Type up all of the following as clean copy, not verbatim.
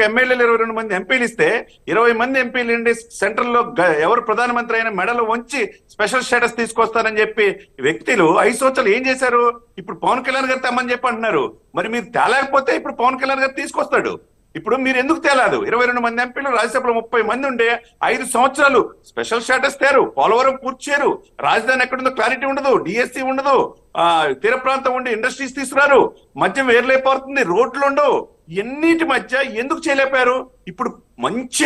ఎమ్మెల్యేలు 22 మంది ఎంపీలు ఇస్తే 20 మంది ఎంపీలు ఉండి సెంట్రల్ లో ఎవరు ప్రధానమంత్రి అయినా మెడలో వంచి స్పెషల్ స్టేటస్ తీసుకొస్తారని చెప్పి వ్యక్తులు 5 సంవత్సరాలు ఏం చేశారు? ఇప్పుడు పవన్ కళ్యాణ్ గారు తెమ్మని చెప్పి అంటున్నారు. మరి మీరు తేలేకపోతే ఇప్పుడు పవన్ కళ్యాణ్ గారు తీసుకొస్తాడు. ఇప్పుడు మీరు ఎందుకు తేలాదు? 22 మంది ఎంపీలు, రాజ్యసభలో 30 మంది ఉండే 5 సంవత్సరాలు స్పెషల్ స్టేటస్ తేరు, పోలవరం పూర్తి చేయరు, రాజధాని ఎక్కడుందో క్లారిటీ ఉండదు, డిఎస్సి ఉండదు, తీర ప్రాంతం ఉండి ఇండస్ట్రీస్ తీసుకురారు, మధ్య వేర్లేకపోతుంది, రోడ్లు ఉండవు. ఎన్నిటి మధ్య ఎందుకు చేయలేపారు? ఇప్పుడు మంచి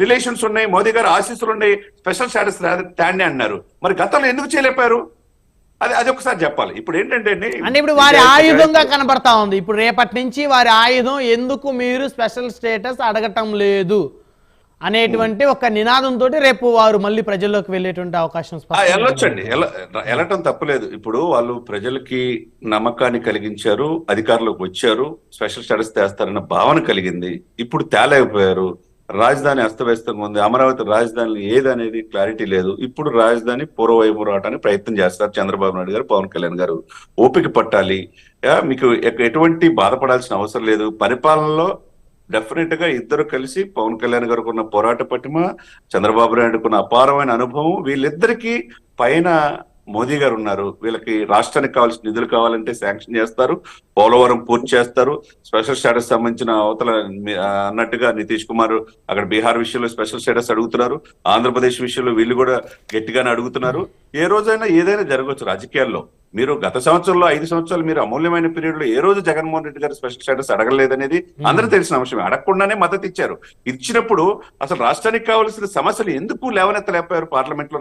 రిలేషన్స్ ఉన్నాయి, మోదీ గారు ఆశీస్సులు ఉన్నాయి, స్పెషల్ స్టేటస్ తేండి అన్నారు. మరి గతంలో ఎందుకు చేయలేపారు? అది ఒకసారి చెప్పాలి. ఇప్పుడు ఏంటంటే అంటే ఇప్పుడు వారి ఆయుధంగా కనబడతా ఉంది. ఇప్పుడు రేపటి నుంచి వారి ఆయుధం ఎందుకు మీరు స్పెషల్ స్టేటస్ అడగటం లేదు అనేటువంటి ఒక నినాదంతో రేపు వారు మళ్ళీ ప్రజల్లోకి వెళ్ళేటువంటి అవకాశం వెళ్ళొచ్చండి. వెళ్ళటం తప్పులేదు. ఇప్పుడు వాళ్ళు ప్రజలకి నమ్మకాన్ని కలిగించారు, అధికారంలోకి వచ్చారు, స్పెషల్ స్టేటస్ తెస్తారన్న భావన కలిగింది. ఇప్పుడు తేలేకపోయారు. రాజధాని అస్తవ్యస్తంగా ఉంది, అమరావతి రాజధాని ఏదనేది క్లారిటీ లేదు. ఇప్పుడు రాజధాని పూర్వవైపు రావడానికి ప్రయత్నం చేస్తారు చంద్రబాబు నాయుడు గారు, పవన్ కళ్యాణ్ గారు. ఓపిక పట్టాలి. మీకు ఎటువంటి బాధపడాల్సిన అవసరం లేదు. పరిపాలనలో డెఫినెట్ గా ఇద్దరు కలిసి, పవన్ కళ్యాణ్ గారికి ఉన్న పోరాట పటిమ, చంద్రబాబు నాయుడుకు ఉన్న అపారమైన అనుభవం, వీళ్ళిద్దరికీ పైన మోదీ గారు ఉన్నారు. వీళ్ళకి రాష్ట్రానికి కావాల్సిన నిధులు కావాలంటే శాంక్షన్ చేస్తారు, పోలవరం పూర్తి చేస్తారు. స్పెషల్ స్టేటస్ సంబంధించిన అవతల అన్నట్టుగా నితీష్ కుమార్ అక్కడ బీహార్ విషయంలో స్పెషల్ స్టేటస్ అడుగుతున్నారు, ఆంధ్రప్రదేశ్ విషయంలో వీళ్ళు కూడా గట్టిగానే అడుగుతున్నారు. ఏ రోజైనా ఏదైనా జరగవచ్చు రాజకీయాల్లో. మీరు గత సంవత్సరంలో 5 సంవత్సరాలు మీరు అమూల్యమైన పీరియడ్ లో ఏ రోజు జగన్మోహన్ రెడ్డి గారు స్పెషల్ స్టేటస్ అడగలేదనేది అందరూ తెలిసిన అంశమే. అడగకుండానే మద్దతు ఇచ్చారు. ఇచ్చినప్పుడు అసలు రాష్ట్రానికి కావాల్సిన సమస్యలు ఎందుకు లేవనెత్తలేపారు పార్లమెంట్ లో?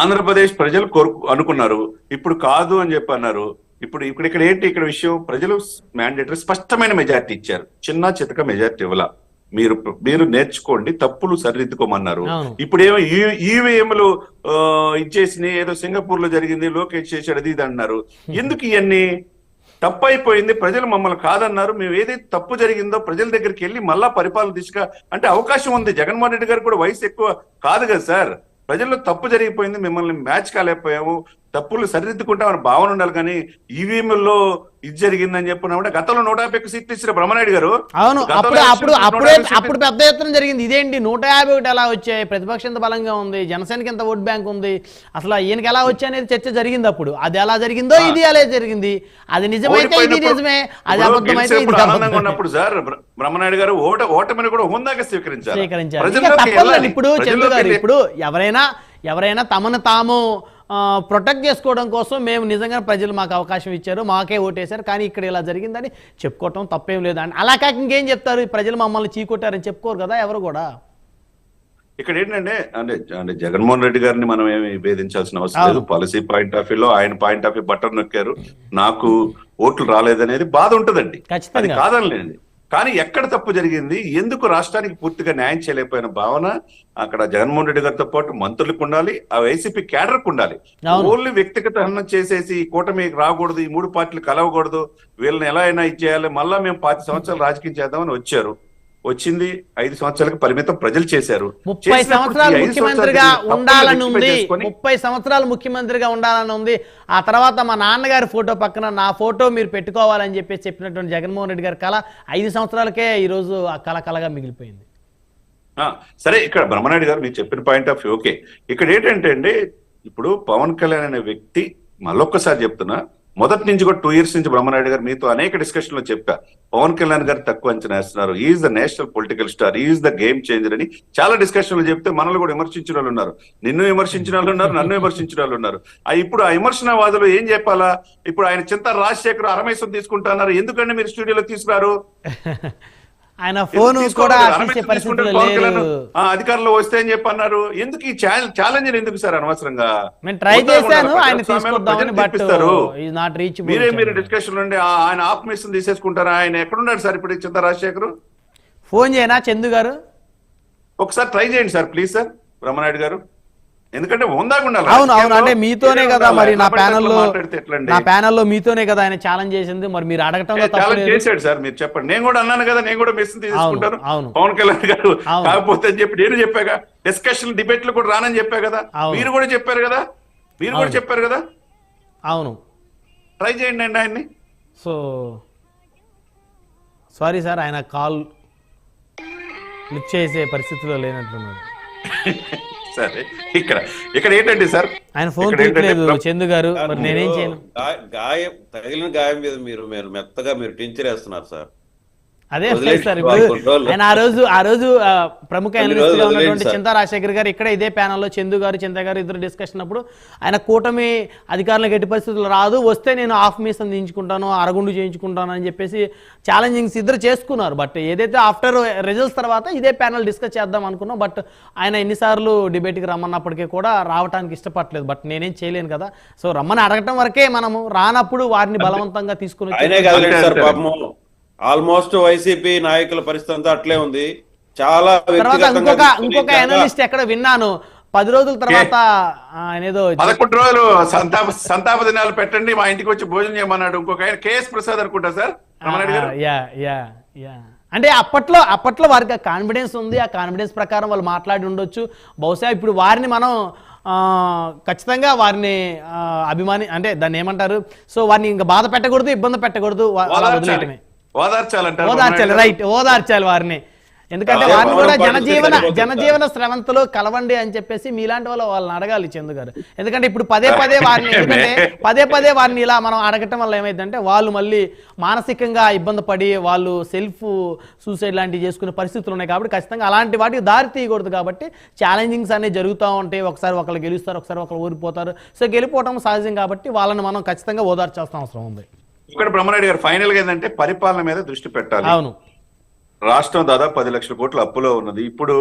ఆంధ్రప్రదేశ్ ప్రజలు అనుకున్నారు, ఇప్పుడు కాదు అని చెప్పి అన్నారు. ఇక్కడ ఏంటి ఇక్కడ విషయం? ప్రజలు మ్యాండేటరీ స్పష్టమైన మెజార్టీ ఇచ్చారు, చిన్న చితక మెజార్టీ ఇవ్వాల. మీరు నేర్చుకోండి, తప్పులు సరిదిద్దుకోమన్నారు. ఇప్పుడేమో ఈవీఎంలు ఇచ్చేసి ఏదో సింగపూర్ లో జరిగింది, లోకేష్ చేశాడు, అది ఇది అన్నారు. ఎందుకు ఇవన్నీ? తప్పు అయిపోయింది, ప్రజలు మమ్మల్ని కాదన్నారు, మేము ఏదైతే తప్పు జరిగిందో ప్రజల దగ్గరికి వెళ్ళి మళ్ళా పరిపాలన దిశగా అంటే అవకాశం ఉంది. జగన్మోహన్ రెడ్డి గారు కూడా వయసు ఎక్కువ కాదు కదా సార్. ప్రజల్లో తప్పు జరిగిపోయింది, మిమ్మల్ని మ్యాచ్ కాలేకపోయాము, తప్పులు సరిదిద్దుకుంటామని భావన ఉండాలి. కానీ ఈవీఎంలో ఇది జరిగిందని చెప్పిన గతంలో 150 సీట్లు ఇచ్చిన బ్రహ్మనాయుడు గారు. అవును, అప్పుడు పెద్ద ఎత్తున జరిగింది. ఇదేంటి 151 ఎలా వచ్చాయి? ప్రతిపక్షం ఎంత బలంగా ఉంది, జనసేనకి ఎంత ఓట్ బ్యాంక్ ఉంది, అసలు ఈయనకి ఎలా వచ్చాయి అనేది చర్చ జరిగింది. అప్పుడు అది ఎలా జరిగిందో ఇది అలా జరిగింది. అది నిజమైతే ఇది నిజమే, అది అబద్ధమైతే ఇది అబద్ధం. ఉన్నప్పుడు సార్ బ్రహ్మనాయుడు గారు ఓటమిని కూడా హుందాగా స్వీకరించారు. ఇప్పుడు చంద్ర గారు, ఇప్పుడు ఎవరైనా తమను తాము ప్రొటెక్ట్ చేసుకోవడం కోసం మేము నిజంగా ప్రజలు మాకు అవకాశం ఇచ్చారు, మాకే ఓటేశారు, కానీ ఇక్కడ ఇలా జరిగిందని చెప్పుకోవటం తప్పేం లేదని. అలా కాక ఇంకేం చెప్తారు? ప్రజలు మమ్మల్ని చీకొట్టారని చెప్పుకోరు కదా ఎవరు కూడా. ఇక్కడ ఏంటంటే అంటే జగన్మోహన్ రెడ్డి గారిని మనం ఏమి వేధించాల్సిన అవసరం లేదు. పాలసీ పాయింట్ ఆఫ్ వ్యూలో ఆయన పాయింట్ ఆఫ్ వ్యూ బటన్ నొక్కారు, నాకు ఓట్లు రాలేదనేది బాధ ఉంటదండి, అది కాదనలేండి. కానీ ఎక్కడ తప్పు జరిగింది, ఎందుకు రాష్ట్రానికి పూర్తిగా న్యాయం చేయలేకపోయిన భావన అక్కడ జగన్మోహన్ రెడ్డి గారితో పాటు మంత్రులకు ఉండాలి, ఆ వైసీపీ క్యాడర్కు ఉండాలి. ఓన్లీ వ్యక్తిగత హనం చేసేసి కూటమి రాకూడదు, ఈ 3 పార్టీలు కలవకూడదు, వీళ్ళని ఎలా అయినా ఇచ్చేయాలి, మళ్ళా మేము 10 సంవత్సరాలు రాజకీయం చేద్దామని వచ్చారు. వచ్చింది 5 సంవత్సరాలకు పరిమితం ప్రజలు చేశారు. 30 సంవత్సరాలు ముఖ్యమంత్రిగా ఉండాలని ఉంది, 30 సంవత్సరాలు ముఖ్యమంత్రిగా ఉండాలని ఉంది. ఆ తర్వాత మా నాన్నగారి ఫోటో పక్కన నా ఫోటో మీరు పెట్టుకోవాలని చెప్పినటువంటి జగన్మోహన్ రెడ్డి గారి కళ 5 సంవత్సరాలకే ఈ రోజు ఆ కళగా మిగిలిపోయింది. సరే, ఇక్కడ బ్రహ్మనాయుడు గారు మీరు చెప్పిన పాయింట్ ఆఫ్ వ్యూ ఓకే. ఇక్కడ ఏంటంటే అండి, ఇప్పుడు పవన్ కళ్యాణ్ అనే వ్యక్తి, మళ్ళొక్కసారి చెప్తున్నా, మొదటి నుంచి కూడా 2 years నుంచి బ్రహ్మనాయుడు గారు మీతో అనేక డిస్కషన్లో చెప్పా, పవన్ కళ్యాణ్ గారు తక్కువ అంచనా వేస్తున్నారు, is the national political star, is the game changer అని చాలా డిస్కషన్లు చెప్తే మనల్ని కూడా విమర్శించిన వాళ్ళు ఉన్నారు, నిన్ను విమర్శించిన వాళ్ళు ఉన్నారు, నన్ను విమర్శించిన వాళ్ళు ఉన్నారు. ఇప్పుడు ఆ విమర్శనవాదులు ఏం చెప్పాలా? ఇప్పుడు ఆయన చింత రాజశేఖర్ అరమేశ్వరం తీసుకుంటున్నారు, ఎందుకంటే మీరు స్టూడియోలో తీసుకురారు? ఆయన ఫోన్ కూడా అధికారంలో వస్తే అని చెప్పి అన్నారు. ఎందుకు ఈ ఛాలెంజ్ ఎందుకు సార్? అనవసరంగా ట్రై చేశాను, మీరు డిస్కషన్ నుండి ఆయన ఆత్మీయం తీసేసుకుంటారా? ఆయన ఎక్కడున్నాడు సార్ ఇప్పుడు చింత రాజశేఖర్? ఫోన్ చేయనా చందు గారు? ఒకసారి ట్రై చేయండి సార్ ప్లీజ్ సార్ బ్రహ్మనాయుడు గారు, ఎందుకంటే ఉందాకుండా. అవును, అంటే మీతోనే కదా మరి నా ప్యానల్లో మీతోనే కదా ఆయన ఛాలెంజ్ చేసింది, మరి మీరు అడగటం చేశాడు సార్. మీరు చెప్పండి, నేను కూడా అన్నాను కదా, నేను కూడా మెసేజ్ తీసుకుంటాను పవన్ కళ్యాణ్ గారు కాకపోతే అని చెప్పి నేను చెప్పాగా, డిస్కషన్ డిబేట్లు కూడా రానని చెప్పా కదా, మీరు కూడా చెప్పారు కదా, అవును, ట్రై చేయండి అండి ఆయన్ని. సారీ సార్, ఆయన కాల్ లిఫ్ట్ చేసే పరిస్థితిలో లేనట్లున్నాడు. సరే, ఇక్కడ ఇక్కడ ఏంటంటే సార్, ఆయన ఫోన్ ఇక్కడ ఏంటంటే తీయట్లేదు చందు గారు, మరి నేనేం చేయను. గాయం తగిలిన గాయం మీద మీరు మెత్తగా మీరు టించర్ వేస్తున్నారు సార్. అదే వదిలేసి సార్, వాళ్ళు ఇప్పుడు కొన్ని రోజులు- ఆయన ఆ రోజు ప్రముఖ కొన్ని అనలిస్ట్ గా రోజులు ఉన్నటువంటి వదిలేండి సార్. చింతా రాజశేఖర్ గారు ఇక్కడ ఇదే ప్యానల్లో చందు గారు చింత గారు ఇద్దరు డిస్కషన్ అప్పుడు ఆయన కూటమి అధికారులకు ఎట్టి పరిస్థితులు రాదు, వస్తే నేను హాఫ్ మీసం దించుకుంటాను, అరగుండు చేయించుకుంటాను అని చెప్పేసి ఛాలెంజింగ్స్ ఇద్దరు చేసుకున్నారు. బట్ ఏదైతే ఆఫ్టర్ రిజల్ట్స్ తర్వాత ఇదే ప్యానల్ డిస్కస్ చేద్దాం అనుకున్నాం. బట్ ఆయన ఎన్నిసార్లు డిబేట్కి రమ్మన్నప్పటికీ కూడా రావడానికి ఇష్టపడలేదు. బట్ నేనేం చేయలేను కదా, సో రమ్మని అడగటం వరకే మనము, రానప్పుడు వారిని బలవంతంగా తీసుకుని ఆయనే కదలండి సార్ పాపము. ఆల్మోస్ట్ వైసీపీ నాయకుల పరిస్థితి అంతా అట్లే ఉంది. చాలా తర్వాత వ్యక్తిగతంగా ఇంకొక అనలిస్ట్ ఎక్కడ విన్నాను, 10 రోజుల తర్వాత ఆయన ఏదో 11 రోజులు సంతాప దినాలు పెట్టండి, మా ఇంటికి వచ్చి భోజనం చేయమన్నాడు. ఇంకొక ఆయన కేఎస్ ప్రసాద్ అనుకుంటా సార్, రమణారెడ్డి గారు. యా అంటే అప్పట్లో వారికి ఆ కాన్ఫిడెన్స్ ఉంది, ఆ కాన్ఫిడెన్స్ ప్రకారం వాళ్ళు మాట్లాడి ఉండొచ్చు. బహుశా ఇప్పుడు వారిని మనం ఖచ్చితంగా వారిని అంటే దాన్ని ఏమంటారు, సో వారిని ఇంకా బాధ పెట్టకూడదు, ఇబ్బంది పెట్టకూడదు, వదిలేయటమే. ఓదార్చాలి, రైట్, ఓదార్చాలి వారిని. ఎందుకంటే అదే వారిని కూడా భవనం జనజీవన స్రవంతిలో కలవండి అని చెప్పేసి మీలాంటి వాళ్ళని అడగాలి చందు గారు. ఎందుకంటే ఇప్పుడు పదే పదే వారిని ఇలా మనం అడగటం వల్ల ఏమైందంటే వాళ్ళు మళ్ళీ మానసికంగా ఇబ్బంది పడి వాళ్ళు సెల్ఫ్ సూసైడ్ లాంటివి చేసుకునే పరిస్థితులు ఉన్నాయి. కాబట్టి ఖచ్చితంగా అలాంటి వాటికి దారి తీయకూడదు. కాబట్టి ఛాలెంజింగ్స్ అనేవి జరుగుతూ ఉంటాయి. ఒకసారి ఒకళ్ళు గెలుస్తారు, ఒకసారి ఒకళ్ళు ఓడిపోతారు. సో గెలిపోవటం సహజం కాబట్టి వాళ్ళని మనం ఖచ్చితంగా ఓదార్చాల్సిన అవసరం ఉంది. ఇక్కడ బ్రహ్మారెడ్డి గారు ఫైనల్ గా ఏంటంటే పరిపాలన మీద దృష్టి పెట్టాలి. అవును, రాష్ట్రం దాదాపు 10 లక్షల కోట్ల అప్పులో ఉన్నది. ఇప్పుడు